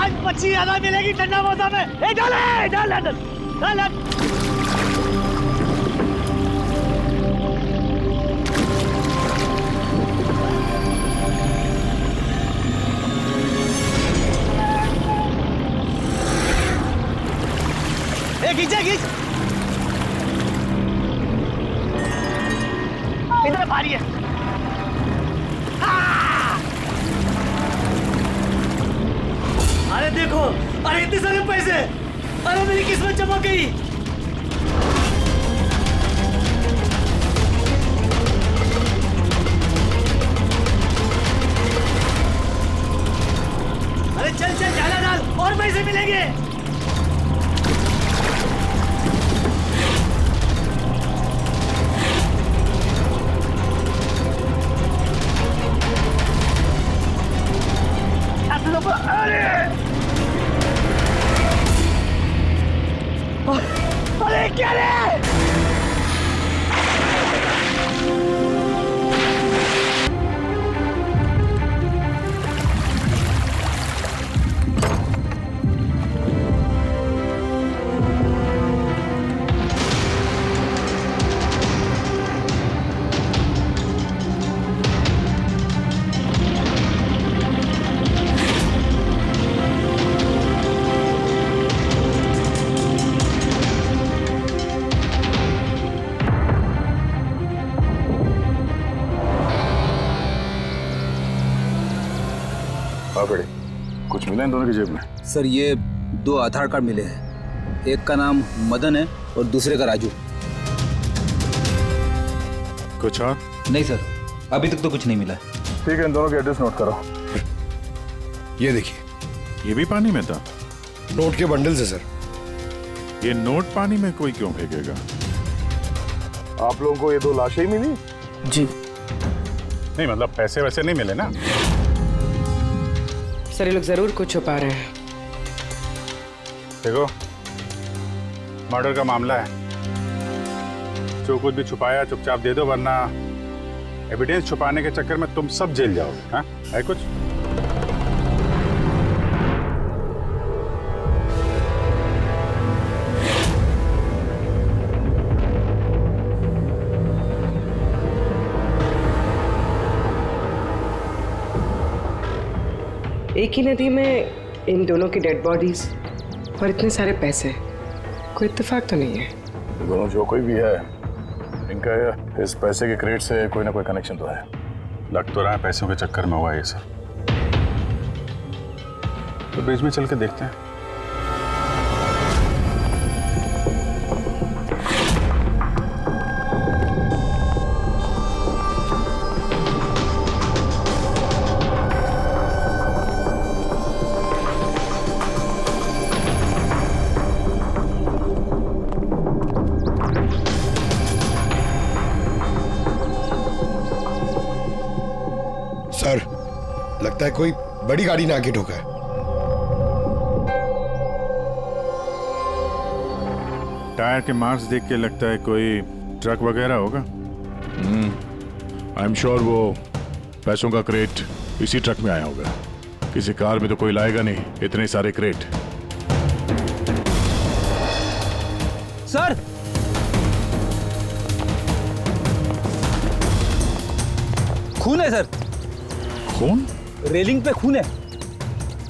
आज मच्छी ज्यादा मिलेगी ठंडा मौसम में। डाल डाल डाल डाल। खींचा खींच, इधर भारी है। अरे देखो, अरे इतने सारे पैसे, अरे मेरी किस्मत चमक गई। अरे चल चल जाला डाल, और पैसे मिलेंगे। अरे क्या रे? कुछ मिला इन दोनों की जेब में? सर ये 2 आधार कार्ड मिले हैं, एक का नाम मदन है और दूसरे का राजू। कुछ और? नहीं सर, अभी तक तो कुछ नहीं मिला। ठीक है, इन दोनों के एड्रेस नोट करो। ये देखिए, ये भी पानी में था? नोट के बंडल से सर। ये नोट पानी में कोई क्यों फेंकेगा? आप लोगों को ये 2 लाशें ही मिली? जी नहीं, मतलब पैसे वैसे नहीं मिले ना? सर ये लोग जरूर कुछ छुपा रहे हैं। देखो, मर्डर का मामला है, जो कुछ भी छुपाया चुपचाप दे दो, वरना एविडेंस छुपाने के चक्कर में तुम सब जेल जाओगे। हाँ, है कुछ? एक ही नदी में इन दोनों की डेड बॉडीज और इतने सारे पैसे, कोई इत्तेफाक तो नहीं है। दोनों जो कोई भी है, इनका इस पैसे के क्रेट से कोई ना कोई कनेक्शन तो है। लग तो रहा है पैसों के चक्कर में हुआ ये सब। तो बीच में चल के देखते हैं। सर, लगता है कोई बड़ी गाड़ी ने आके ठोका है। टायर के मार्क्स देख के लगता है कोई ट्रक वगैरह होगा। आई एम श्योर वो पैसों का क्रेट इसी ट्रक में आया होगा। किसी कार में तो कोई लाएगा नहीं इतने सारे क्रेट। सर, खून है सर। खून? रेलिंग पे खून है।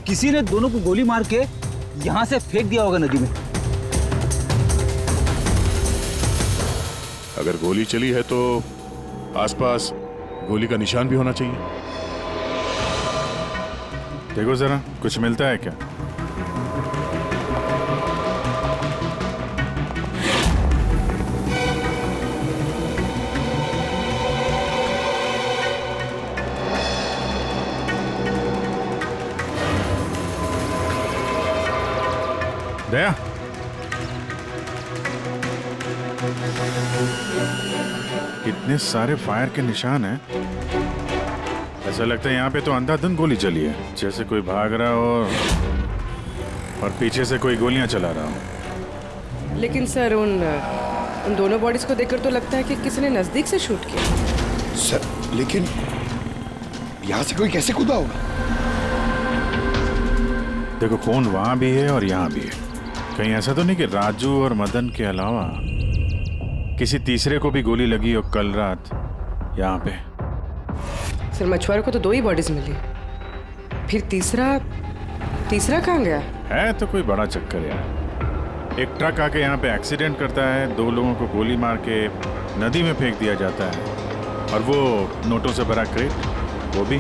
किसी ने दोनों को गोली मार के यहां से फेंक दिया होगा नदी में। अगर गोली चली है तो आसपास गोली का निशान भी होना चाहिए। देखो जरा, कुछ मिलता है क्या? दया, कितने सारे फायर के निशान हैं। ऐसा लगता है यहाँ पे तो अंधाधुंध गोली चली है, जैसे कोई भाग रहा हो और पीछे से कोई गोलियां चला रहा हो। लेकिन सर उन दोनों बॉडीज को देखकर तो लगता है कि किसी ने नजदीक से शूट किया। सर, लेकिन यहाँ से कोई कैसे कूदा होगा? देखो खून वहां भी है और यहाँ भी है। कहीं ऐसा तो नहीं कि राजू और मदन के अलावा किसी तीसरे को भी गोली लगी हो कल रात यहाँ पे? सर मछुआरों को तो 2 ही बॉडीज मिली, फिर तीसरा कहाँ गया? है तो कोई बड़ा चक्कर यार। एक ट्रक आके यहाँ पे एक्सीडेंट करता है, 2 लोगों को गोली मार के नदी में फेंक दिया जाता है, और वो नोटों से भरा क्रेट वो भी,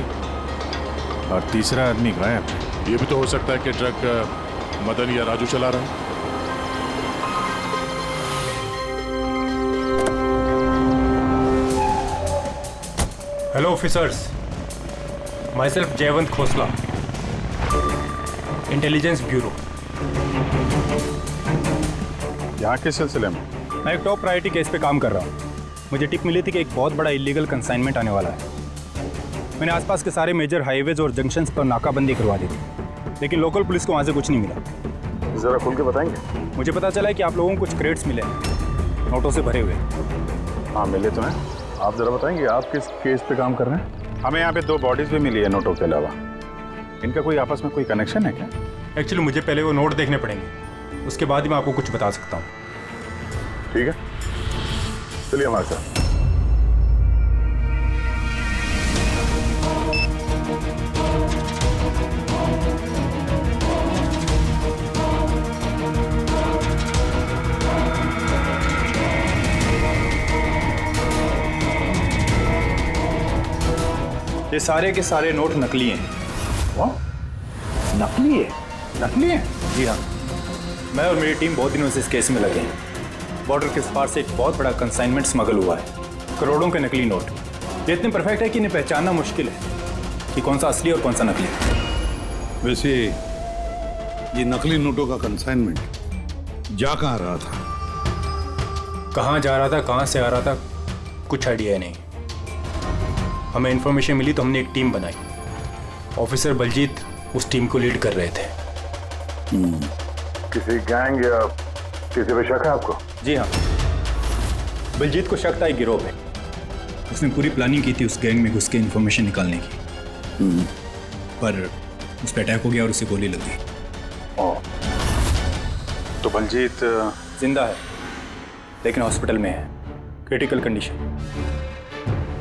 और तीसरा आदमी गायब है। ये भी तो हो सकता है कि ट्रक मदन या राजू चला रहा है। Hello officers, my self Jaywant Khosla, intelligence bureau. यहाँ के सिलसिले में? मैं एक टॉप प्रायोरिटी केस पे काम कर रहा हूँ। मुझे टिप मिली थी कि एक बहुत बड़ा इलीगल कंसाइनमेंट आने वाला है। मैंने आसपास के सारे मेजर हाईवेज और जंक्शंस पर नाकाबंदी करवा दी थी, लेकिन लोकल पुलिस को वहाँ से कुछ नहीं मिला। जरा खुल के बताएंगे? मुझे पता चला है कि आप लोगों को कुछ क्रेट्स मिले हैं, नोटों से भरे हुए। हाँ मिले तो हैं। आप जरा बताएंगे आप किस केस पे काम कर रहे हैं? हमें यहाँ पे 2 बॉडीज भी मिली है नोटों के अलावा। इनका कोई आपस में कोई कनेक्शन है क्या? एक्चुअली मुझे पहले वो नोट देखने पड़ेंगे, उसके बाद ही मैं आपको कुछ बता सकता हूँ। ठीक है, चलिए हमारे साथ। ये सारे के सारे नोट नकली हैं। नकली है? नकली है? जी हाँ, मैं और मेरी टीम बहुत दिनों से इस केस में लगे हैं। बॉर्डर के पार से एक बहुत बड़ा कंसाइनमेंट स्मगल हुआ है, करोड़ों के नकली नोट। ये इतने परफेक्ट है कि इन्हें पहचानना मुश्किल है कि कौन सा असली और कौन सा नकली। वैसे ये नकली नोटों का कंसाइनमेंट जा कहाँ रहा था? कहाँ जा रहा था, कहाँ से आ रहा था, कुछ आइडिया ही नहीं। हमें इन्फॉर्मेशन मिली तो हमने एक टीम बनाई। ऑफिसर बलजीत उस टीम को लीड कर रहे थे। किसी गैंग या किसी पे शक है आपको? जी हाँ, बलजीत को शक था एक गिरोह पे। उसने पूरी प्लानिंग की थी उस गैंग में घुस के इन्फॉर्मेशन निकालने की, पर उस पर अटैक हो गया और उसे गोली लग गई। तो बलजीत जिंदा है, लेकिन हॉस्पिटल में है, क्रिटिकल कंडीशन।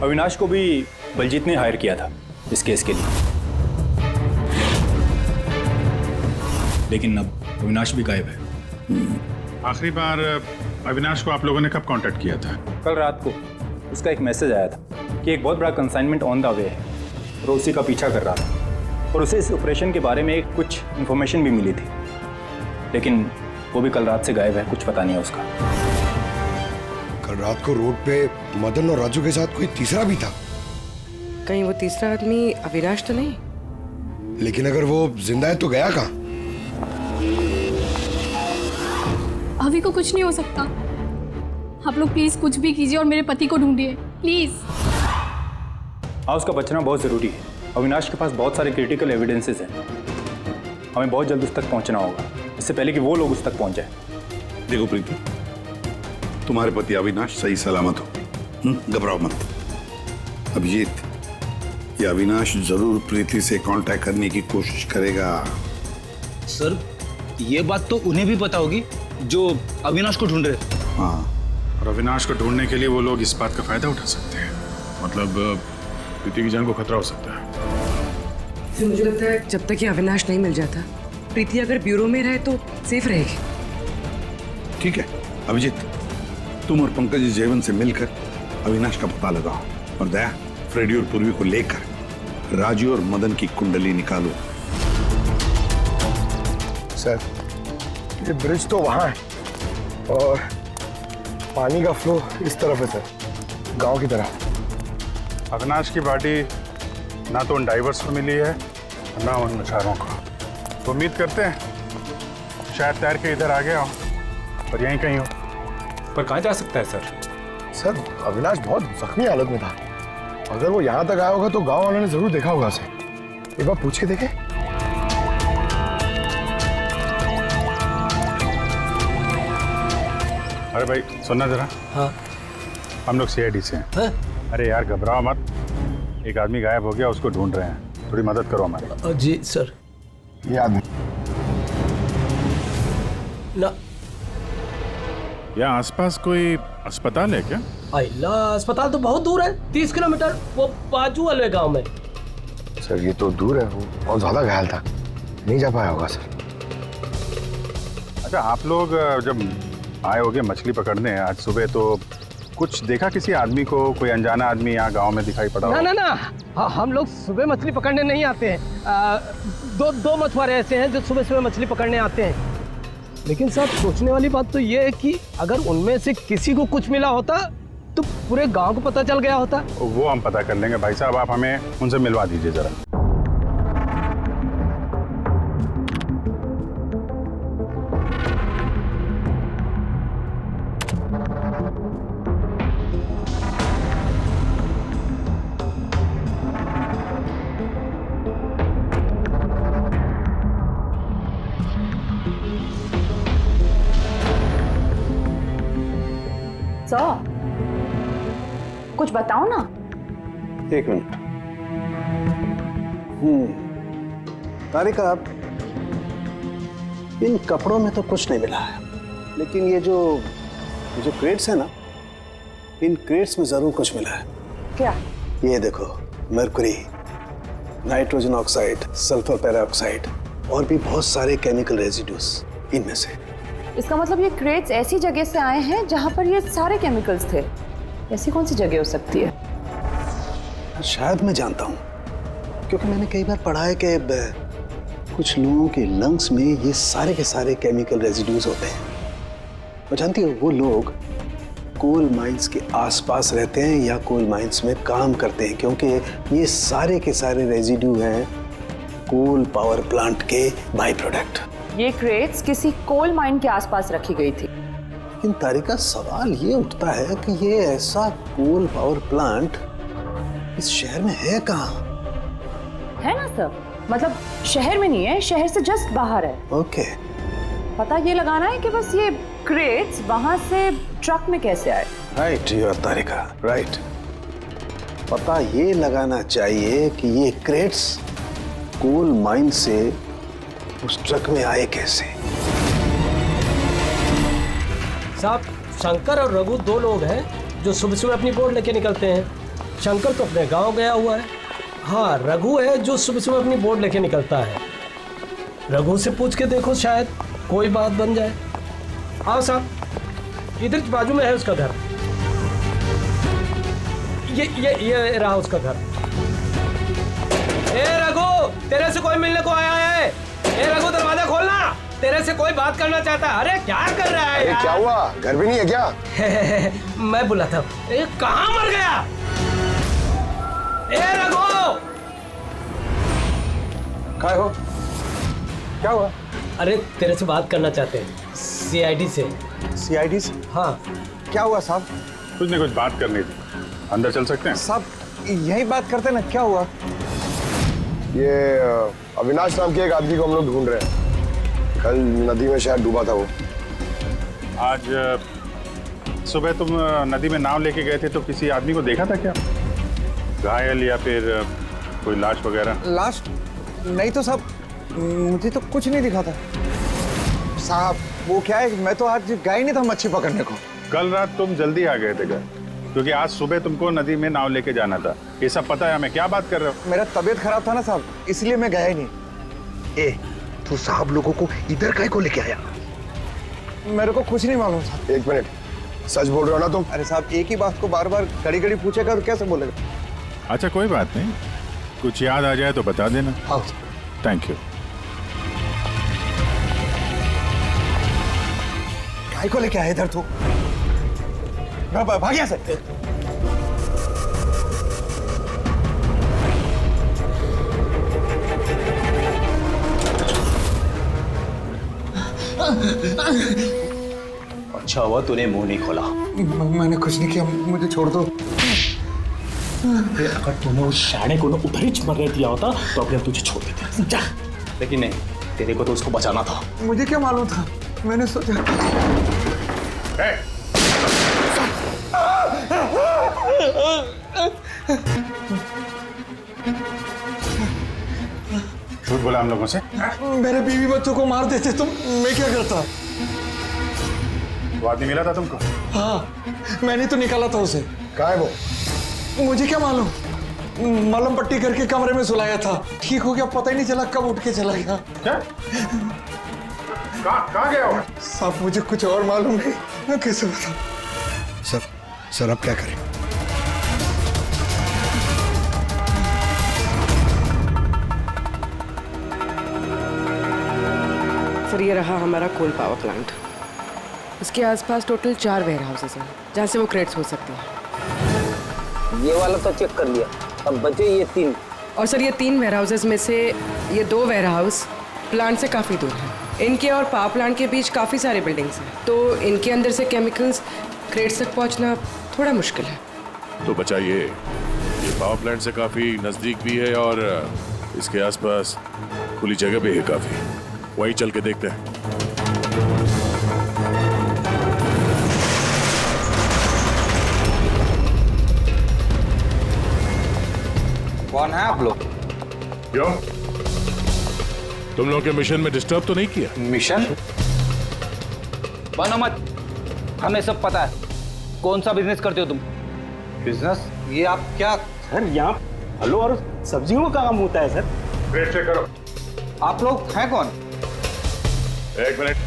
अविनाश को भी बलजीत ने हायर किया था इस केस के लिए, लेकिन अब अविनाश भी गायब है। आखिरी बार अविनाश को आप लोगों ने कब कांटेक्ट किया था? कल रात को उसका एक मैसेज आया था कि एक बहुत बड़ा कंसाइनमेंट ऑन द वे है और उसी का पीछा कर रहा था, और उसे इस ऑपरेशन के बारे में कुछ इन्फॉर्मेशन भी मिली थी, लेकिन वो भी कल रात से गायब है, कुछ पता नहीं है उसका। कल रात को रोड पे मदन और राजू के साथ कोई तीसरा भी था। कहीं वो तीसरा आदमी अविनाश तो नहीं? लेकिन अगर वो जिंदा है तो गया कहाँ? अभी को कुछ नहीं हो सकता। आप लोग प्लीज कुछ भी कीजिए और मेरे पति को ढूंढिए प्लीज। हाँ, उसका बचना बहुत ज़रूरी है। अविनाश के पास बहुत सारे क्रिटिकल एविडेंसेस हैं, हमें बहुत जल्द उस तक पहुंचना होगा, इससे पहले कि वो लोग उस तक पहुंच जाए। देखो प्रीति, तुम्हारे पति अविनाश सही सलामत हो, घबराओ मत। अभिजीत, ये अविनाश जरूर प्रीति से कांटेक्ट करने की कोशिश करेगा। सर, ये बात तो उन्हें भी पता होगी जो अविनाश को ढूंढ रहे। हाँ, और अविनाश को ढूंढने के लिए वो लोग इस बात का फायदा उठा सकते हैं, मतलब प्रीति की जान को खतरा हो सकता है। फिर मुझे लगता है जब तक ये अविनाश नहीं मिल जाता, प्रीति अगर ब्यूरो में रहे तो सेफ रहेगी। ठीक है अभिजीत, तुम और पंकज जयवंत से मिलकर अविनाश का पता लगाओ, और दया फ्रेडी और पूर्वी को लेकर राजू और मदन की कुंडली निकालो। सर, ये ब्रिज तो वहाँ है और पानी का फ्लो इस तरफ है सर, गांव की तरफ। अविनाश की बॉडी ना तो उन डाइवर्स को मिली है ना उन मछुआरों को। तो उम्मीद करते हैं शायद तैर के इधर आ गया हो और यहीं कहीं हो। पर कहाँ जा सकता है सर? सर, अविनाश बहुत जख्मी हालत में था। अगर वो यहाँ तक आया होगा तो गांव वालों ने जरूर देखा होगा उसे। एक बार पूछ के देखें। अरे भाई सुनना जरा। हाँ। हम लोग CID से हैं। हाँ? अरे यार घबराओ मत, एक आदमी गायब हो गया, उसको ढूंढ रहे हैं, थोड़ी मदद करो हमारी। जी सर। ये आदमी ना यहाँ आसपास कोई अस्पताल है क्या? अल्लाह, अस्पताल तो बहुत दूर है, 30 किलोमीटर, वो बाजू वाले गांव में। सर ये तो दूर है, वो बहुत ज्यादा घायल था, नहीं जा पाया होगा सर। अच्छा, आप लोग जब आए होगे मछली पकड़ने आज सुबह, तो कुछ देखा किसी आदमी को? कोई अनजाना आदमी यहाँ गांव में दिखाई पड़ा? ना ना ना, हम लोग सुबह मछली पकड़ने नहीं आते हैं। दो मछुआरे ऐसे हैं जो सुबह सुबह मछली पकड़ने आते हैं। लेकिन साहब, सोचने वाली बात तो ये है कि अगर उनमें से किसी को कुछ मिला होता तो पूरे गांव को पता चल गया होता। वो हम पता कर लेंगे भाई साहब, आप हमें उनसे मिलवा दीजिए जरा। कुछ बताओ ना। एक मिनट। तारिका, आप इन कपड़ों में तो कुछ नहीं मिला है, लेकिन ये जो क्रेट्स है ना, इन क्रेट्स में जरूर कुछ मिला है। क्या? ये देखो, mercury, nitrogen oxide, sulphur peroxide और भी बहुत सारे केमिकल रेजिड्यूज इनमें से। इसका मतलब ये क्रेट्स ऐसी जगह से आए हैं जहां पर ये सारे केमिकल्स थे। ऐसी कौन सी जगह हो सकती है? शायद मैं जानता हूँ, क्योंकि मैंने कई बार पढ़ा है कि कुछ लोगों के लंग्स में ये सारे के सारे केमिकल रेजिड्यूज होते हैं। और जानती हो, वो लोग कोल माइंस के आसपास रहते हैं या कोल माइंस में काम करते हैं, क्योंकि ये सारे के सारे रेजिड्यू हैं कोल पावर प्लांट के बाई प्रोडक्ट। ये क्रेट्स किसी कोल माइन के आसपास रखी गई थी। लेकिन तारिका, सवाल ये उठता है कि ये ऐसा कोल पावर प्लांट इस शहर में है कहाँ? है ना सर, मतलब शहर में नहीं है, शहर से जस्ट बाहर है। ओके। पता ये लगाना है कि बस ये क्रेट्स वहां से ट्रक में कैसे आए। Right you are Tarika, right. पता ये लगाना चाहिए कि ये क्रेट्स कोल माइन से उस ट्रक में आए कैसे। साहब, शंकर और रघु दो लोग हैं जो सुबह सुबह अपनी बोट लेके निकलते हैं। शंकर तो अपने गांव गया हुआ है। हाँ, रघु है जो सुबह सुबह अपनी बोट लेके निकलता है। रघु से पूछ के देखो, शायद कोई बात बन जाए। आओ साहब, इधर के बाजू में है उसका घर। ये रहा उसका घर। ए रघु, तेरे से कोई मिलने को आया है। ए रघु, दरवाजा खोलना, तेरे से कोई बात करना चाहता है। अरे क्या कर रहा है? अरे क्या हुआ, घर भी नहीं है क्या? मैं बोला था। ए, कहाँ मर गया? ए रघु, क्या हो? क्या हुआ? अरे तेरे से बात करना चाहते हैं, सीआईडी से। सीआईडी से? हाँ। क्या हुआ साहब? कुछ नहीं, कुछ बात करनी थी। अंदर चल सकते हैं? साहब यही बात करते ना, क्या हुआ? ये अविनाश नाम के एक आदमी को हम लोग ढूंढ रहे हैं। कल नदी में शायद डूबा था वो। आज सुबह तुम नदी में नाव लेके गए थे, तो किसी आदमी को देखा था क्या? घायल या फिर कोई लाश वगैरह? लाश नहीं तो साहब, मुझे तो कुछ नहीं दिखा था साहब। वो क्या है, मैं तो आज गया ही नहीं था मच्छी पकड़ने को। कल रात तुम जल्दी आ गए थे घर, क्योंकि आज सुबह तुमको नदी में नाव लेके जाना था। ये सब पता है हमें। क्या बात कर रहे हो? मेरा तबीयत खराब था ना साहब, इसलिए मैं गया ही नहीं। ए, तू साहब लोगों को इधर काहे को लेके आया? मेरे को कुछ नहीं मालूम साहब। एक मिनट, सच बोल रहे हो ना तुम? अरे साहब, एक ही बात को बार बार घड़ी घड़ी पूछेगा तो कैसे बोलेगा? अच्छा कोई बात नहीं, कुछ याद आ जाए तो बता देना। हाँ। Thank you. काहे को लेके आया इधर तू? भाग यहाँ से। अच्छा हुआ तूने मुंह नहीं खोला। मैंने कुछ नहीं किया, मुझे छोड़ दो। अगर तूने उस शाणे को उधर ही मरने दिया होता तो अभी हम तुझे छोड़ देते। जा। लेकिन नहीं, तेरे को तो उसको बचाना था। मुझे क्या मालूम था, मैंने सोचा। झूठ बोला हम लोगों से? मेरे बीवी बच्चों को मार देते तुम, मैं क्या करता? वो आदमी मिला था तुमको? हाँ, मैंने तो निकाला था उसे। कहाँ है वो? मुझे क्या मालूम, मलम पट्टी करके कमरे में सुलाया था, ठीक हो गया, पता ही नहीं चला कब उठ के चला गया। क्या? कहाँ गया वो? साहब मुझे कुछ और मालूम नहीं, मैं कैसे बताऊं? सर अब क्या करें? सर ये रहा हमारा कोल पावर प्लांट। इसके आसपास टोटल 4 वेयर हाउसेस हैं जहाँ से वो क्रेट्स हो सकती हैं। ये वाला तो चेक कर लिया, अब बचे ये 3। और सर ये 3 वेयर हाउसेस में से ये 2 वेयर हाउस प्लांट से काफ़ी दूर हैं। इनके और पावर प्लांट के बीच काफ़ी सारे बिल्डिंग्स हैं, तो इनके अंदर से केमिकल्स क्रेट्स तक पहुँचना थोड़ा मुश्किल है। तो बचा ये पावर प्लांट से काफी नजदीक भी है और इसके आसपास खुली जगह भी है काफी, वही चल के देखते हैं। कौन है आप लोग? क्यों, तुम लोगों के मिशन में डिस्टर्ब तो नहीं किया? मिशन? बनो मत, हमें सब पता है। कौन सा बिजनेस करते हो तुम? बिजनेस? ये आप क्या? सर यहाँ फलों और सब्जियों का काम होता है सर। क्रेट चेक करो। आप लोग हैं कौन? 1 मिनट,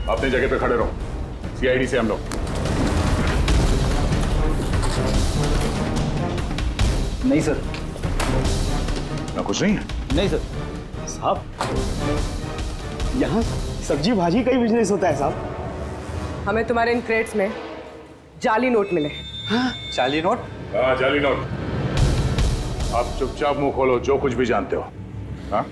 अपनी जगह पे खड़े रहो। सीआईडी से हम लोग। नहीं सर। ना कुछ नहीं है? नहीं सर। साहब यहाँ सब्जी भाजी का ही बिजनेस होता है साहब। हमें तुम्हारे इन क्रेट्स में जाली नोट मिले। जाली नोट? हाँ, जाली नोट। आप चुपचाप मुंह खोलो, जो कुछ भी जानते हो। हाँ?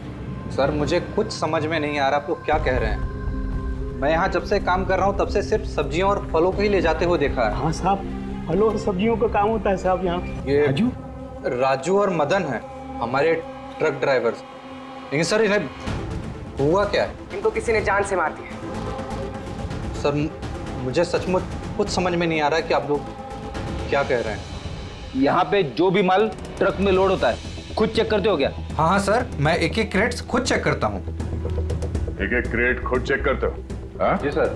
सर मुझे कुछ समझ में नहीं आ रहा आप लोग क्या कह रहे हैं। मैं यहाँ जब से काम कर रहा हूँ तब से सिर्फ सब्जियों और फलों को ही ले जाते हुए देखा है। हाँ साहब, फलों और सब्जियों का काम होता है साहब यहाँ। ये राजू और मदन है हमारे ट्रक ड्राइवर्स। लेकिन सर इन्हें हुआ क्या है? इनको किसी ने जान से मार दिया। सर मुझे सचमुच कुछ समझ में नहीं आ रहा है कि आप लोग क्या कह रहे हैं। यहाँ पे जो भी माल ट्रक में लोड होता है खुद चेक करते हो क्या? हाँ सर, मैं एक एक क्रेट्स खुद चेक करता हूँ। एक एक क्रेट खुद चेक करते हो? हाँ? जी सर।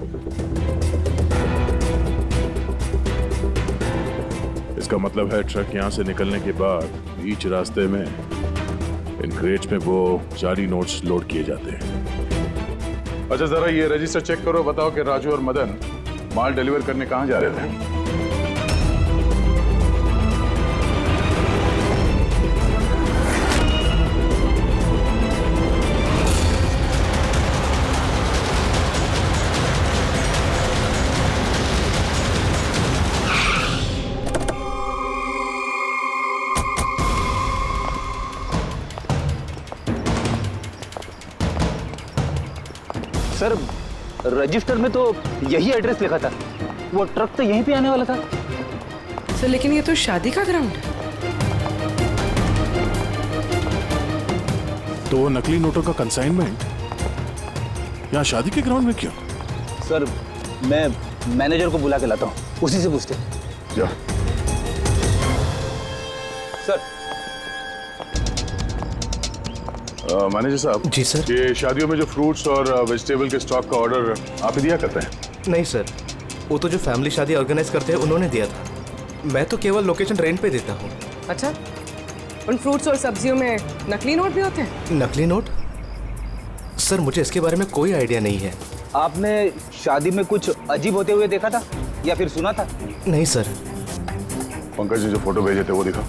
इसका मतलब है ट्रक यहाँ से निकलने के बाद बीच रास्ते में इन क्रेट्स में वो जाली नोट्स लोड किए जाते हैं। अच्छा, जरा ये रजिस्टर चेक करो, बताओ कि राजू और मदन माल डिलीवर करने कहाँ जा रहे थे? सर रजिस्टर में तो यही एड्रेस लिखा था, वो ट्रक तो यहीं पे आने वाला था। सर लेकिन ये तो शादी का ग्राउंड है। तो नकली नोटों का कंसाइनमेंट यहाँ शादी के ग्राउंड में क्यों? सर मैं मैनेजर को बुला के लाता हूँ, उसी से पूछते। जा। सर। मैनेजर साहब। जी सर। ये शादियों में जो फ्रूट्स और वेजिटेबल के स्टॉक का ऑर्डर आप ही दिया करते हैं? नहीं सर, वो तो जो फैमिली शादी ऑर्गेनाइज करते हैं उन्होंने दिया था। मैं तो केवल लोकेशन रेंट पे देता हूँ। अच्छा, उन फ्रूट्स और सब्जियों में नकली नोट भी होते हैं? नकली नोट? सर मुझे इसके बारे में कोई आइडिया नहीं है। आपने शादी में कुछ अजीब होते हुए देखा था या फिर सुना था? नहीं सर। पंकज ने जो फोटो भेजे थे वो दिखाओ।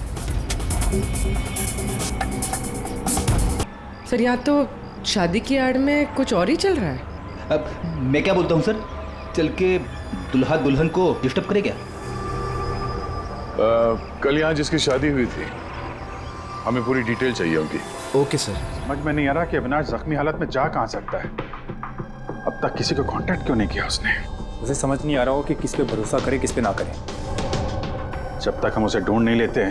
सर यहाँ तो शादी की आड़ में कुछ और ही चल रहा है। अब मैं क्या बोलता हूँ सर, चल के दुल्हा दुल्हन को डिस्टर्ब करे क्या? कल यहाँ जिसकी शादी हुई थी हमें पूरी डिटेल चाहिए उनकी। Okay sir. समझ में नहीं आ रहा कि अविनाश जख्मी हालत में जा कहाँ सकता है। अब तक किसी को कांटेक्ट क्यों नहीं किया उसने? मुझे समझ नहीं आ रहा हो कि किस पे भरोसा करे किस पे ना करे। जब तक हम उसे ढूंढ नहीं लेते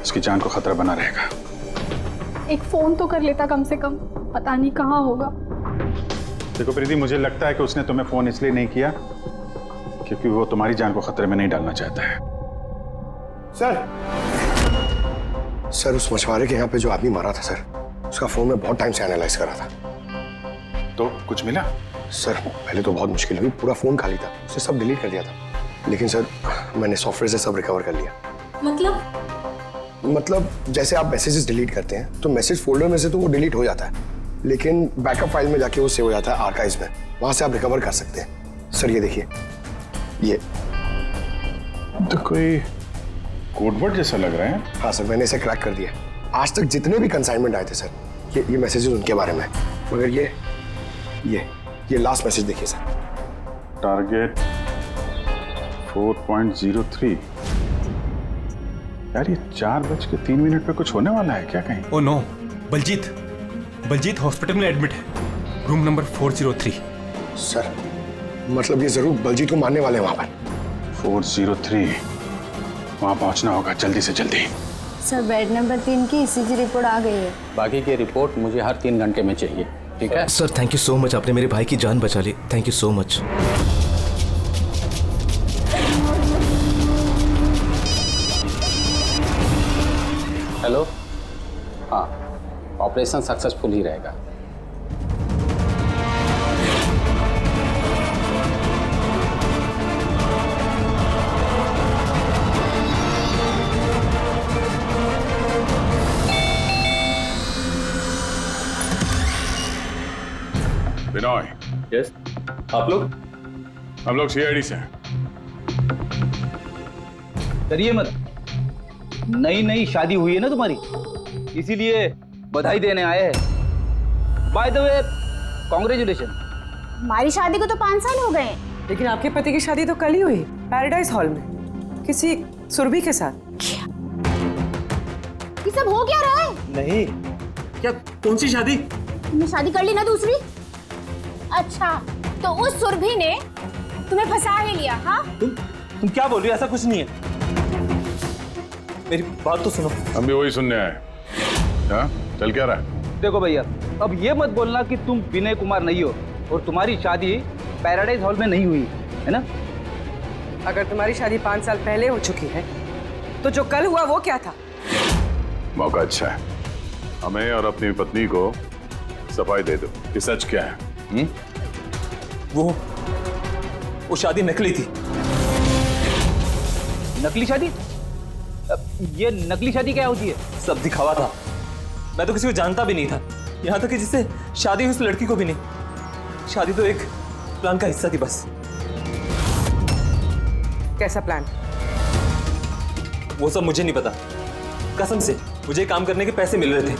उसकी जान को खतरा बना रहेगा। एक फोन तो कर लेता कम से कम, पता नहीं कहाँ होगा। देखो प्रीति, मुझे लगता है कि उसने तुम्हें फोन इसलिए नहीं किया क्योंकि वो तुम्हारी जान को खतरे में नहीं डालना चाहता है। सर उस मछुआरे के यहाँ पे जो आदमी मारा था सर, उसका फोन में बहुत टाइम से एनालाइज करा था। तो कुछ मिला? सर पहले तो बहुत मुश्किल हुई, पूरा फोन खाली था, उसे सब डिलीट कर दिया था। लेकिन सर मैंने सॉफ्टवेयर से सब रिकवर कर लिया। मतलब जैसे आप मैसेजेस डिलीट करते हैं तो मैसेज फोल्डर में से तो वो डिलीट हो जाता है, लेकिन बैकअप फाइल में जाके वो सेव हो जाता है आर्काइव्स में, वहां से आप रिकवर कर सकते हैं। सर ये देखिए, ये तो कोई कोडवर्ड जैसा लग रहा है। हाँ सर, मैंने इसे क्रैक कर दिया। आज तक जितने भी कंसाइनमेंट आए थे सर, ये मैसेजेस उनके बारे में, मगर ये लास्ट मैसेज देखिए सर। टारगेट 4.03। यार ये 4:03 पे कुछ होने वाला है क्या कहीं? ओ नो, बलजीत हॉस्पिटल में एडमिट है, रूम नंबर 403। सर मतलब ये जरूर बलजीत को मारने वाले हैं वहां पर। 403 वहां पहुंचना होगा जल्दी से जल्दी। सर बेड नंबर 3 की ईसीजी रिपोर्ट आ गई है। बाकी की रिपोर्ट मुझे हर 3 घंटे में चाहिए, ठीक है? Sir thank you so much, आपने मेरे भाई की जान बचा ली, thank you so much. Hello, हाँ, ऑपरेशन सक्सेसफुल ही रहेगा। बिनॉय। यस, आप लोग? हम लोग सीआईडी से हैं। डरिए मत, नई शादी हुई है ना तुम्हारी, इसीलिए बधाई देने आए हैं। By the way, congratulation. हमारी शादी को तो 5 साल हो गए, लेकिन आपके पति की शादी तो कल ही हुई, पैराडाइज हॉल में, किसी सुरभि के साथ। ये सब हो क्या रहा है? नहीं, क्या कौन सी शादी? तुमने शादी कर ली ना दूसरी? अच्छा, तो उस सुरभि ने तुम्हें फंसा ही लिया? हाँ, तुम क्या बोल रही हो? ऐसा कुछ नहीं है, मेरी बात तो सुनो। हम भी वही सुनने आए। हाँ, चल क्या रहा है? देखो भैया, अब ये मत बोलना कि तुम विनय कुमार नहीं हो और तुम्हारी शादी पैराडाइज हॉल में नहीं हुई है ना? अगर तुम्हारी शादी 5 साल पहले हो चुकी है तो जो कल हुआ वो क्या था? मौका अच्छा है, हमें और अपनी पत्नी को सफाई दे दो कि सच क्या है। वो शादी नकली थी। नकली शादी? ये नकली शादी क्या होती है? सब दिखावा था, मैं तो किसी को जानता भी नहीं था, यहाँ तक कि जिससे शादी हुई उस लड़की को भी नहीं। शादी तो एक प्लान का हिस्सा थी बस। कैसा प्लान? वो सब मुझे नहीं पता, कसम से। मुझे काम करने के पैसे मिल रहे थे,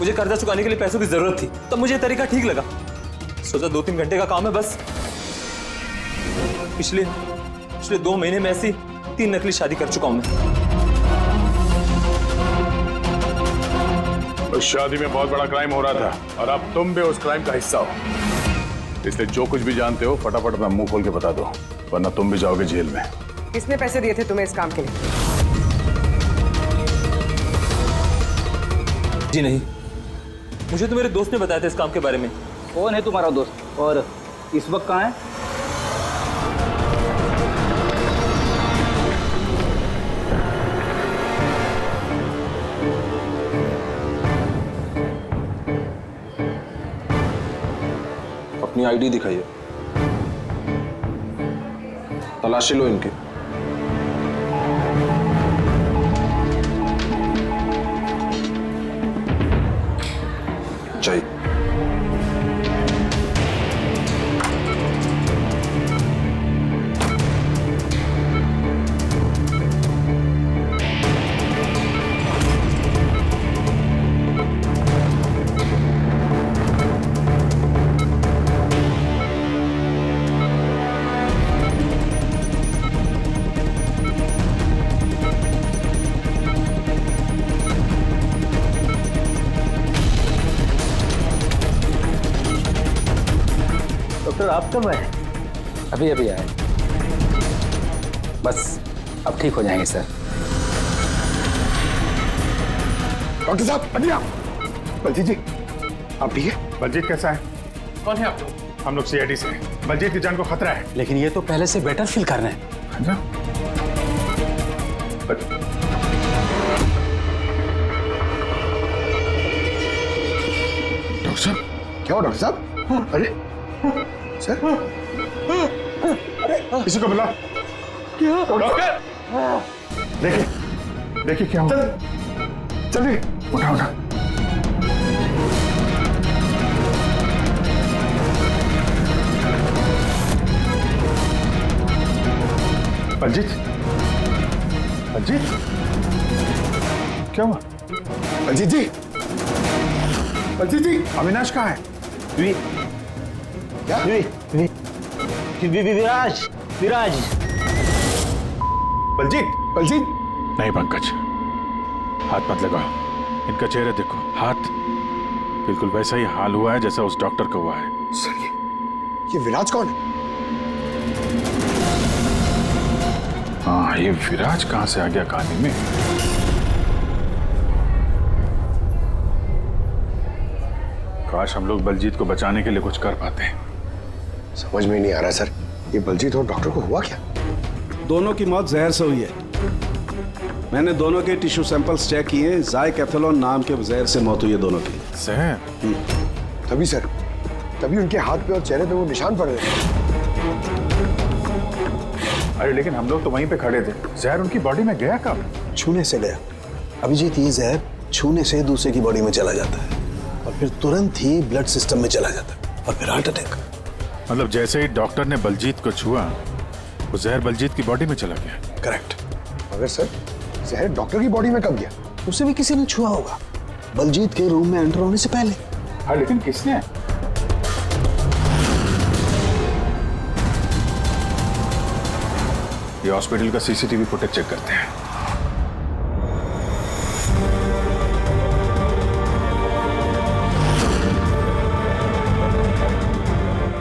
मुझे कर्जा चुकाने के लिए पैसों की जरूरत थी, तब मुझे तरीका ठीक लगा। सोचा 2-3 घंटे का काम है बस। पिछले 2 महीने में ऐसी 3 नकली शादी कर चुका हूं मैं। उस शादी में बहुत बड़ा क्राइम हो रहा था और अब तुम भी उस क्राइम का हिस्सा हो, इसलिए जो कुछ भी जानते हो फटाफट अपना मुंह खोल के बता दो, वरना तुम भी जाओगे जेल में। किसने पैसे दिए थे तुम्हें इस काम के लिए? जी नहीं, मुझे तो मेरे दोस्त ने बताया था इस काम के बारे में। कौन है तुम्हारा दोस्त और इस वक्त कहाँ है? अपनी आईडी दिखाइए, तलाशी लो इनकी। चाहिए आप कब आए? अभी आए, बस अब ठीक हो जाएंगे सर। डॉक्टर साहब, अनिया, बलजीत जी, आप ठीक है? बलजीत कैसा है? कौन है आप लोग? हम लोग सीआईडी से हैं। बलजीत की जान को खतरा है। लेकिन ये तो पहले से बेटर फील कर रहे हैं। डॉक्टर साहब, क्या हो डॉक्टर साहब? अरे सर किसी को बुला। क्या डॉक्टर देखिए देखिए क्या हुआ। चलिए उठा उठा। अजीत अजीत क्या हुआ? अजीत जी, अजीत जी, अविनाश कहाँ है? क्या? विराज विराज। बलजीत बलजीत, नहीं पंकज, हाथ मत लगाओ। इनका चेहरा देखो, हाथ बिल्कुल वैसा ही हाल हुआ है जैसा उस डॉक्टर का हुआ है। सर ये विराज कौन है? हाँ, ये विराज कहां से आ गया कहानी में? काश हम लोग बलजीत को बचाने के लिए कुछ कर पाते हैं। समझ में नहीं आ रहा सर, ये बलजीत और डॉक्टर को हुआ क्या? दोनों की मौत जहर से हुई है। मैंने दोनों के टिश्यू सैंपल्स चेक किए, जाइकैथोलोन नाम के जहर से मौत हुई है दोनों की। जहर? तभी सर, तभी उनके हाथ पे और चेहरे पे वो निशान पड़ रहे। अरे लेकिन हम लोग तो वहीं पे खड़े थे, जहर उनकी बॉडी में गया कब? छूने से गया। अभिजीत, ये जहर छूने से दूसरे की बॉडी में चला जाता है और फिर तुरंत ही ब्लड सिस्टम में चला जाता है और फिर हार्ट अटैक। मतलब जैसे ही डॉक्टर ने बलजीत को छुआ, वो जहर बलजीत की बॉडी में चला गया। करेक्ट। मगर सर, जहर डॉक्टर की बॉडी में कब गया? उसे भी किसी ने छुआ होगा, बलजीत के रूम में एंटर होने से पहले। हाँ, लेकिन किसने? ये हॉस्पिटल का सीसीटीवी फुटेज चेक करते हैं।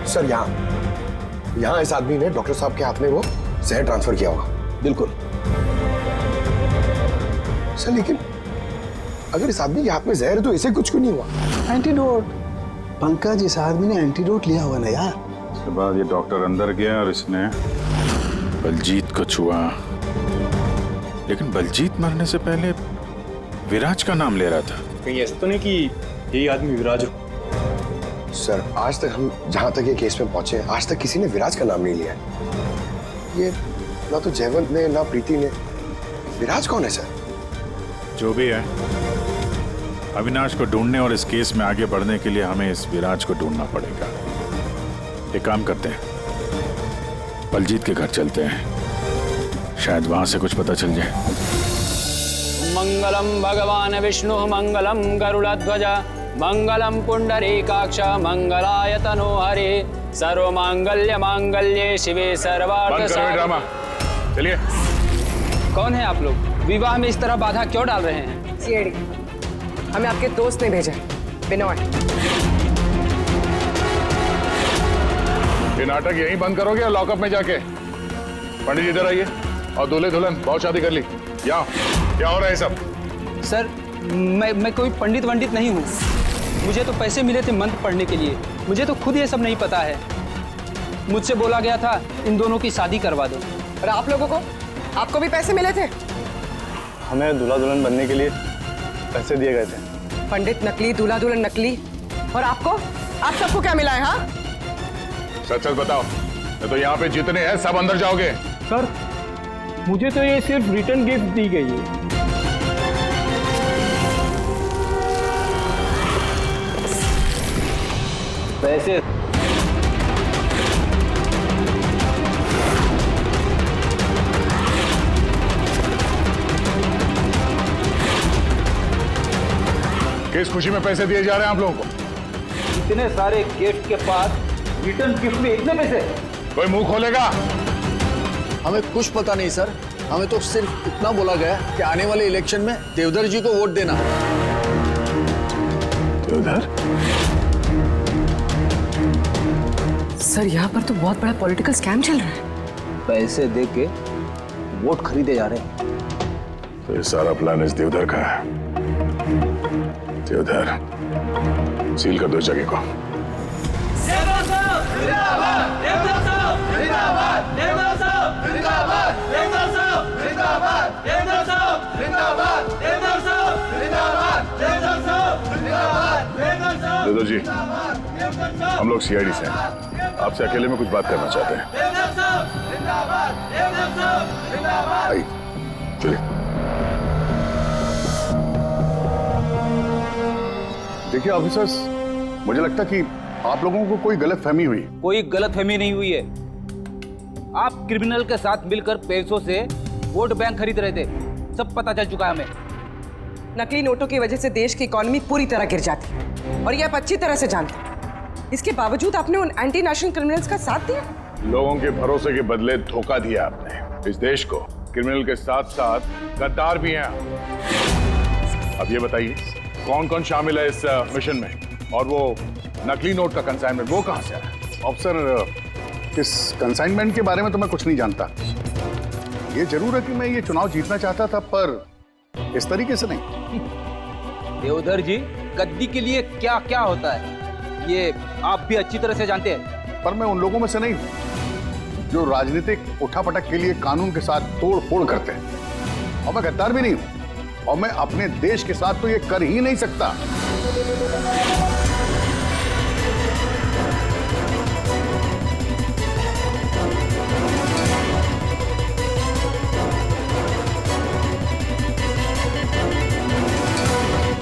सर यहाँ इस आदमी ने डॉक्टर साहब के हाथ में वो जहर ट्रांसफर किया होगा। बिल्कुल सर, लेकिन अगर इस आदमी के हाथ में जहर है तो इसे कुछ क्यों नहीं हुआ? एंटीडोट। पंकज, इस आदमी ने एंटीडोट लिया हुआ ना यार। उसके बाद ये डॉक्टर अंदर गया और इसने बलजीत को छुआ। लेकिन बलजीत मरने से पहले विराज का नाम ले रहा था। कहीं ऐसा तो नहीं कि यही आदमी विराज हो? सर, आज तक हम जहां तक ये केस में पहुंचे, आज तक किसी ने विराज का नाम नहीं लिया है। ये ना तो जयवंत ने ना प्रीति ने। विराज कौन है सर? जो भी है, अविनाश को ढूंढने और इस केस में आगे बढ़ने के लिए हमें इस विराज को ढूंढना पड़ेगा। एक काम करते हैं, बलजीत के घर चलते हैं, शायद वहां से कुछ पता चल जाए। मंगलम भगवान विष्णु मंगलम गरुड़ध्वज मंगलम पुंडरीकाक्ष मंगलाय तनो हरे सर्व मांगल्य मांगल्ये शिवे सर्वार्थ ड्रामा। चलिए। कौन है आप लोग? विवाह में इस तरह बाधा क्यों डाल रहे हैं? सीआईडी, हमें आपके दोस्त ने भेजा, बिनोय। ये नाटक यहीं बंद करोगे या लॉकअप में जाके? पंडित जी इधर आइए और दूल्हे दुल्हन बहुत शादी कर ली। क्या हो रहा है सब? सर, मैं कोई पंडित वंडित नहीं हूँ। मुझे तो पैसे मिले थे मंत्र पढ़ने के लिए। मुझे तो खुद ये सब नहीं पता है। मुझसे बोला गया था इन दोनों की शादी करवा दो। और आप लोगों को? आपको भी पैसे मिले थे? हमें दूल्हा दुल्हन बनने के लिए पैसे दिए गए थे। पंडित नकली, दूल्हा दुल्हन नकली, और आपको? आप सबको क्या मिला है? हाँ, सच सच बताओ, नहीं तो यहाँ पे जितने हैं सब अंदर जाओगे। सर, मुझे तो ये सिर्फ रिटर्न गिफ्ट दी गई है। पैसे किस खुशी में पैसे दिए जा रहे हैं आप लोगों को? इतने सारे गिफ्ट के पास रिटर्न गिफ्ट में इतने पैसे? कोई मुंह खोलेगा? हमें कुछ पता नहीं सर, हमें तो सिर्फ इतना बोला गया कि आने वाले इलेक्शन में देवधर जी को वोट देना। देवधर? सर, यहाँ पर तो बहुत बड़ा पॉलिटिकल स्कैम चल रहा है। पैसे दे के वोट खरीदे जा रहे हैं। तो ये सारा प्लान इस देवधर का है। देवधर, सील कर दो इस जगह को। देवधर जी, हम लोग सीआईडी से हैं, आपसे अकेले में कुछ बात करना चाहते हैं। आइए, चलिए। देखिए ऑफिसर्स, मुझे लगता कि आप लोगों को कोई गलतफहमी हुई। कोई गलतफहमी नहीं हुई है। आप क्रिमिनल के साथ मिलकर पैसों से वोट बैंक खरीद रहे थे, सब पता चल चुका है हमें। नकली नोटों की वजह से देश की इकोनॉमी पूरी तरह गिर जाती है और ये आप अच्छी तरह से जानते हैं। इसके बावजूद आपने उन एंटी नेशनल क्रिमिनल्स का साथ दिया। लोगों के भरोसे के बदले धोखा दिया आपने इस देश को। क्रिमिनल के साथ साथ गद्दार भी हैं। अब ये बताइए कौन कौन शामिल है इस मिशन में, और वो नकली नोट का कंसाइनमेंट वो कहां से आया? ऑफिसर, इस कंसाइनमेंट के बारे में तो मैं कुछ नहीं जानता। ये जरूर है कि मैं ये चुनाव जीतना चाहता था, पर इस तरीके से नहीं। देवधर जी, गद्दी के लिए क्या क्या होता है ये आप भी अच्छी तरह से जानते हैं। पर मैं उन लोगों में से नहीं हूं जो राजनीतिक उठापटक के लिए कानून के साथ तोड़ फोड़ करते हैं, और मैं गद्दार भी नहीं हूं, और मैं अपने देश के साथ तो ये कर ही नहीं सकता।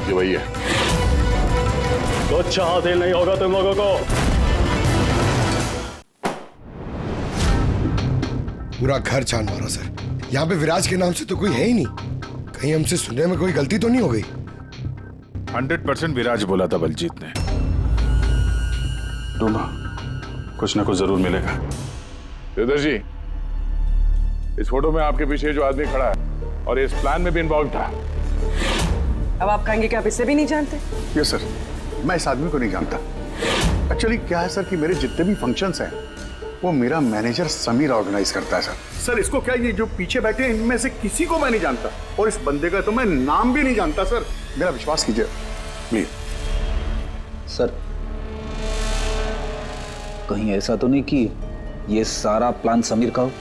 ये वही है। कुछ हासिल नहीं होगा तुम लोगों को। पूरा घर छान मारा सर। यहाँ पे विराज के नाम से तो कोई है ही नहीं। कहीं हमसे सुनने में कोई गलती तो नहीं हो गई? 100% विराज बोला था बलजीत ने। ढूंढो, कुछ ना कुछ जरूर मिलेगा। देवधर जी, इस फोटो में आपके पीछे जो आदमी खड़ा है और इस प्लान में भी इन्वॉल्व था। अब आप कहेंगे कि आप इससे भी नहीं जानते? यस सर, मैं इस आदमी को नहीं जानता। एक्चुअली क्या है सर कि मेरे जितने भी फंक्शंस हैं वो मेरा मैनेजर समीर ऑर्गेनाइज करता है सर। इसको क्या, ये जो पीछे बैठे हैं इनमें से किसी को मैं नहीं जानता, और इस बंदे का तो मैं नाम भी नहीं जानता सर। मेरा विश्वास कीजिए प्लीज। सर, कहीं ऐसा तो नहीं कि ये सारा प्लान समीर का हो?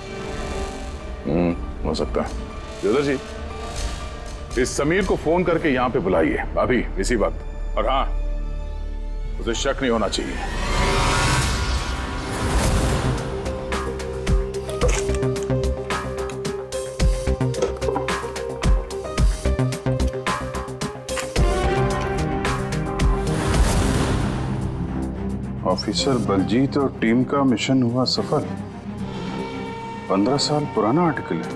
हो सकता है। देवधर जी, इस समीर को फोन करके यहाँ पे बुलाइए अभी इसी वक्त, और हाँ, उसे शक नहीं होना चाहिए। ऑफिसर बलजीत और टीम का मिशन हुआ सफल। 15 साल पुराना आर्टिकल है।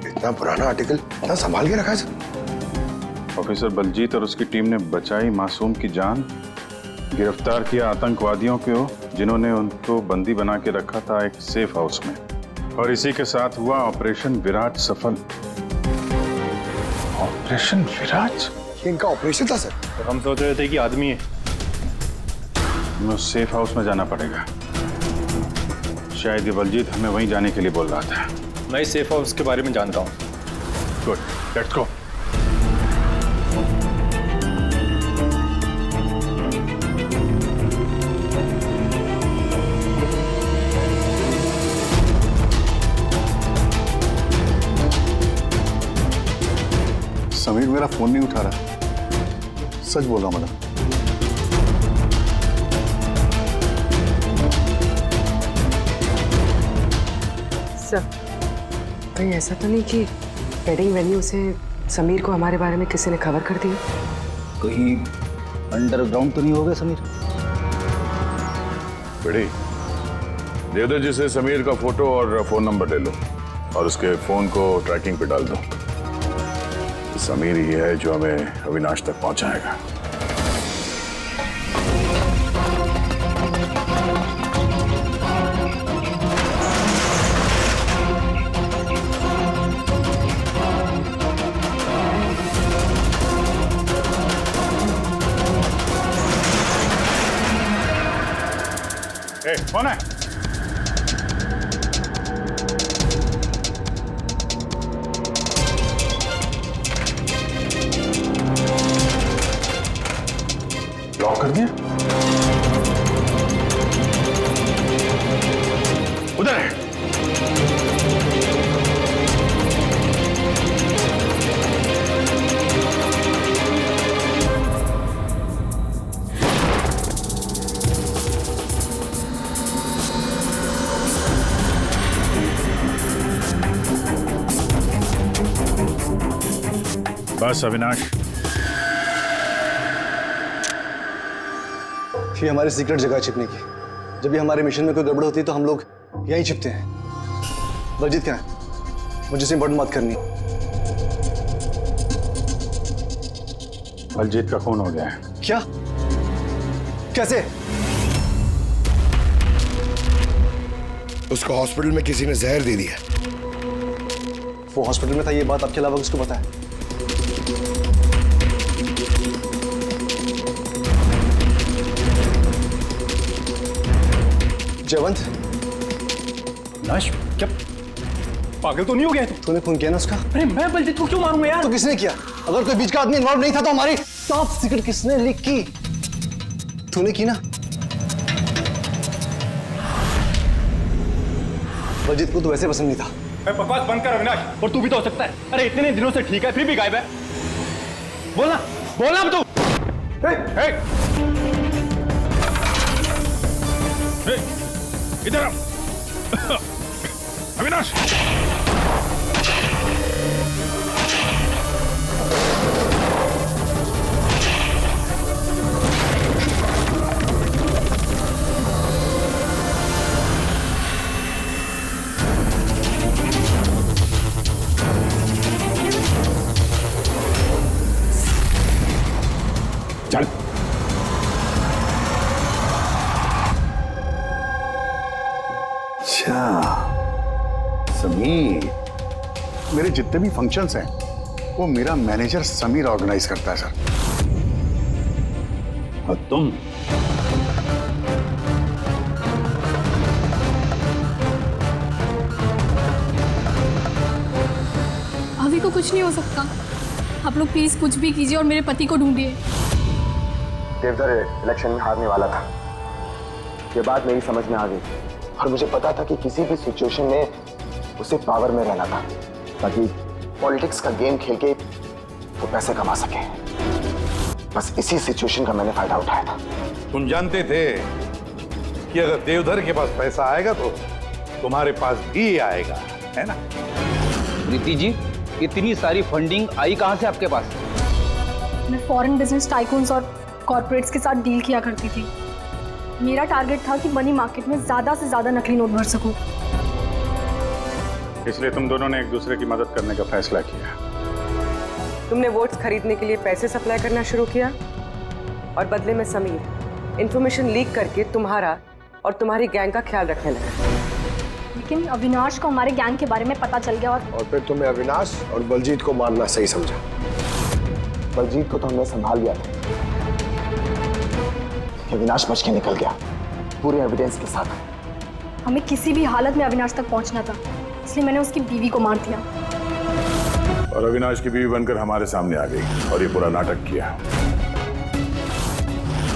इतना पुराना आर्टिकल क्या संभाल के रखा है सर? ऑफिसर बलजीत और उसकी टीम ने बचाई मासूम की जान, गिरफ्तार किया आतंकवादियों को जिन्होंने उनको बंदी बना के रखा था एक सेफ हाउस में, और इसी के साथ हुआ ऑपरेशन विराज सफल। ऑपरेशन विराज? ये इनका ऑपरेशन था सर? हम सोच रहे थे कि आदमी है। हमें उस सेफ हाउस में जाना पड़ेगा। शायद ये बलजीत हमें वहीं जाने के लिए बोल रहा था। मैं इस सेफ हाउस के बारे में जानता हूँ। Good, let's go. समीर मेरा फोन नहीं उठा रहा। सच बोल रहा मैडम। सर, कहीं ऐसा तो नहीं कि वेडिंग वेन्यू से समीर को हमारे बारे में किसी ने खबर कर दी? कहीं अंडरग्राउंड तो नहीं हो गया समीर? बेटी, देवधर जी से समीर का फोटो और फोन नंबर ले लो, और उसके फोन को ट्रैकिंग पे डाल दो। समीर ही है जो हमें अविनाश तक पहुंचाएगा। कौन है? लॉक कर दिया? उधर है। बस अविनाश, ये हमारी सीक्रेट जगह है छिपने की। जब भी हमारे मिशन में कोई गड़बड़ होती है तो हम लोग यहीं छिपते हैं। बलजीत क्या है? मुझे से इंपॉर्टेंट बात करनी। बलजीत का खून हो गया है। क्या? कैसे? उसको हॉस्पिटल में किसी ने जहर दे दिया। वो हॉस्पिटल में था, ये बात आपके अलावा किसको पता है? जयवंत, नाश, क्या पागल तो नहीं हो गया तू? तूने खून किया ना उसका? अरे मैं बलजीत को क्यों मारूंगा यार? तो किसने किया? अगर कोई बीच का आदमी इन्वॉल्व नहीं था तो हमारी टॉप सीक्रेट किसने लीक की? तूने की ना? बलजीत को तो वैसे पसंद नहीं था। बकवास बंद कर अविनाश, और तू भी तो हो सकता है। अरे इतने दिनों से ठीक है, फिर भी गायब है। बोलना बोलना अब तू। इधर आओ। अविनाश, चल। अच्छा समीर, मेरे जितने भी फंक्शंस हैं वो मेरा मैनेजर समीर ऑर्गेनाइज करता है सर। और तुम? अभी को कुछ नहीं हो सकता। आप लोग प्लीज कुछ भी कीजिए और मेरे पति को ढूंढिए। देवधर इलेक्शन में हारने वाला था, ये बात मेरी समझ में आ गई और मुझे पता था कि किसी भी सिचुएशन में उसे पावर में रहना था ताकि पॉलिटिक्स का गेम खेल के वो पैसे कमा सके। बस इसी सिचुएशन का मैंने फायदा उठाया था। तुम जानते थे कि अगर देवधर के पास पैसा आएगा तो तुम्हारे पास भी आएगा, है ना? प्रीति जी, इतनी सारी फंडिंग आई कहां से आपके पास? मैं फॉरेन बिजनेस टाइकून्स और कॉर्पोरेट्स के साथ डील किया करती थी। मेरा टारगेट था कि मनी मार्केट में ज्यादा से ज्यादा नकली नोट भर सकूं। इसलिए तुम दोनों ने एक दूसरे की मदद करने का फैसला किया। तुमने वोट्स खरीदने के लिए पैसे सप्लाई करना शुरू किया और बदले में समीर इंफॉर्मेशन लीक करके तुम्हारा और तुम्हारी गैंग का ख्याल रखने लगा। लेकिन अविनाश को हमारे गैंग के बारे में पता चल गया और फिर तुमने अविनाश और बलजीत को मारना सही समझा। बलजीत को तो हमने संभाल लिया था, अविनाश बच के निकल गया पूरे एविडेंस के साथ। हमें किसी भी हालत में अविनाश तक पहुंचना था, इसलिए मैंने उसकी बीवी को मार दिया। और अविनाश की बीवी बनकर हमारे सामने आ गई और ये पूरा नाटक किया।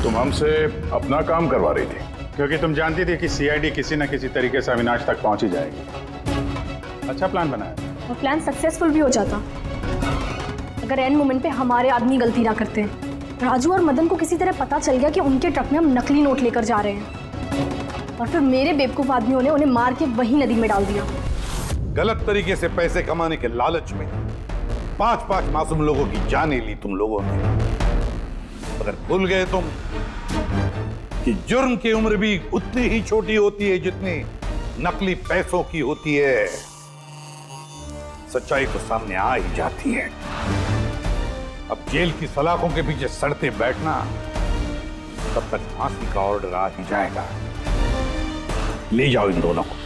तुम हमसे अपना काम करवा रही थी क्योंकि तुम जानती थी कि सीआईडी किसी न किसी तरीके से अविनाश तक पहुंच ही जाएगी। अच्छा प्लान बनाया। और प्लान सक्सेसफुल भी हो जाता अगर एंड मोमेंट पे हमारे आदमी गलती ना करते। राजू और मदन को किसी तरह पता चल गया कि उनके ट्रक में हम नकली नोट लेकर जा रहे हैं और फिर मेरे बेवकूफ आदमियों ने उन्हें मार के वही नदी में डाल दिया। गलत तरीके से पैसे कमाने के लालच में 5-5 मासूम लोगों की जानें ली तुम लोगों ने। अगर भूल गए तुम कि जुर्म की उम्र भी उतनी ही छोटी होती है जितनी नकली पैसों की होती है। सच्चाई तो सामने आ ही जाती है। अब जेल की सलाखों के पीछे सड़ते बैठना, तब तक फांसी का ऑर्डर आ ही जाएगा। ले जाओ इन दोनों को।